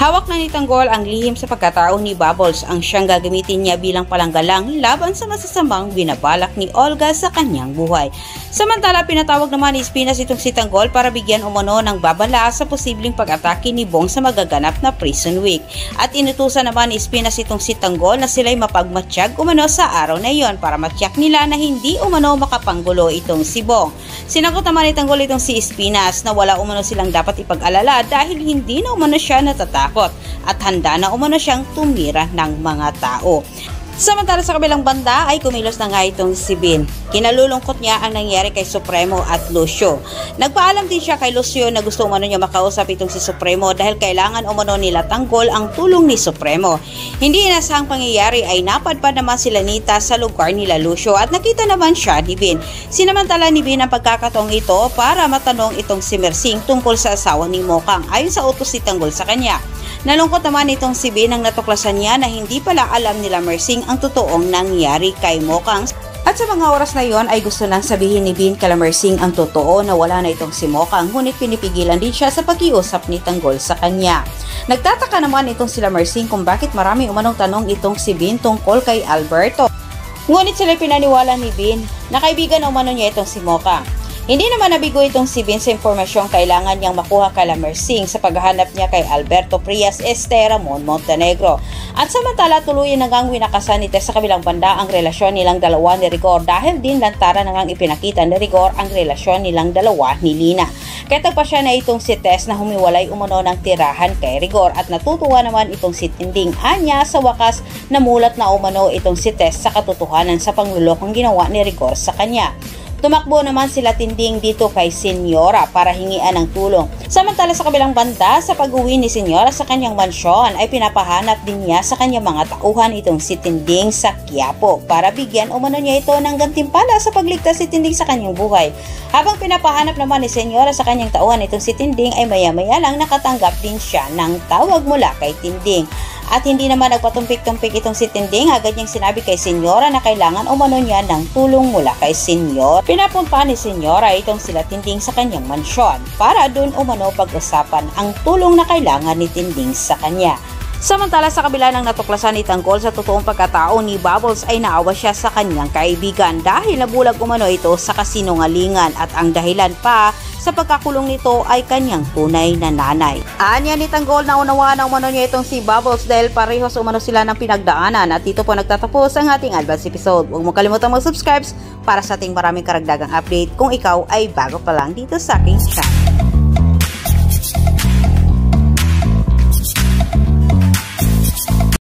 Hawak na ni Tanggol ang lihim sa pagkatao ni Bubbles ang siyang gagamitin niya bilang palanggalang laban sa masasamang binabalak ni Olga sa kanyang buhay. Samantala, pinatawag naman ni Espinas itong si Tanggol para bigyan umano ng babala sa posibleng pag-atake ni Bong sa magaganap na Prison Week. At inutusan naman ni Espinas itong si Tanggol na sila'y mapagmatsyag umano sa araw na iyon para matyak nila na hindi umano makapanggulo itong si Bong. Sinagot naman ni Tanggol itong si Espinas na wala umano silang dapat ipag-alala dahil hindi na umano siya natatakot at handa na umano siyang tumira ng mga tao. Samantala sa kabilang banda ay kumilos na nga itong si Bin. Kinalulungkot niya ang nangyari kay Supremo at Lucio. Nagpaalam din siya kay Lucio na gusto umano niya makausap itong si Supremo dahil kailangan umano nila Tanggol ang tulong ni Supremo. Hindi inasahang pangyayari ay napadpad naman sila Nita sa lugar nila Lucio at nakita naman siya ni Bin. Sinamantala ni Bin ang pagkakataong ito para matanong itong si Mersing tungkol sa asawa ni Mokang ayon sa utos ni Tanggol sa kanya. Nalungkot naman itong si Bin nang natuklasan niya na hindi pala alam nila Mersing ang totoong nangyari kay Mokang. At sa mga oras na yon ay gusto nang sabihin ni Bin kala Mersing ang totoo na wala na itong si Mokang, ngunit pinipigilan din siya sa pag-iusap ni Tanggol sa kanya. Nagtataka naman itong sila Mersing kung bakit marami umanong tanong itong si Bin tungkol kay Alberto. Ngunit sila pinaniwala ni Bin na kaibigan umano niya itong si Mokang. Hindi naman nabigo itong si Bin sa impormasyong kailangan niyang makuha kala Mersing sa paghahanap niya kay Alberto Prias Esteramon Montenegro. At samantala tuluyan na ngang winakasan ni Tess sa kabilang banda ang relasyon nilang dalawa ni Rigor dahil din lantara na ngang ipinakita ni Rigor ang relasyon nilang dalawa ni Lina. Kaya pa siya na itong si Tess na humiwalay umano ng tirahan kay Rigor at natutuwa naman itong si Tinding. Anya sa wakas namulat na umano itong si Tess sa katotohanan sa panglulokong ginawa ni Rigor sa kanya. Tumakbo naman sila Tinding dito kay Senyora para hingian ng tulong. Samantala sa kabilang banda, sa pag-uwi ni Senyora sa kanyang mansyon ay pinapahanap din niya sa kanyang mga tauhan itong si Tinding sa Quiapo para bigyan umano niya ito ng gantimpala sa pagligtas si Tinding sa kanyang buhay. Habang pinapahanap naman ni Senyora sa kanyang tauhan itong si Tinding ay maya-maya lang nakatanggap din siya ng tawag mula kay Tinding. At hindi naman nagpatumpik-tumpik itong si Tinding, agad niyang sinabi kay Senyora na kailangan umano niya ng tulong mula kay Senyor. Pinapunta ni Senyora itong sila Tinding sa kanyang mansyon para doon umano pag-usapan ang tulong na kailangan ni Tinding sa kanya. Samantala sa kabila ng natuklasan ni Tanggol sa totoong pagkatao ni Bubbles ay naawa siya sa kanyang kaibigan dahil nabulag umano ito sa kasinungalingan at ang dahilan pa sa pagkakulong nito ay kanyang tunay na nanay. Anya ni Tanggol na unawaan na umano niya itong si Bubbles dahil parehas umano sila ng pinagdaanan at dito po nagtatapos ang ating advance episode. Huwag mo kalimutang mag-subscribe para sa ating maraming karagdagang update kung ikaw ay bago pa lang dito sa aking channel.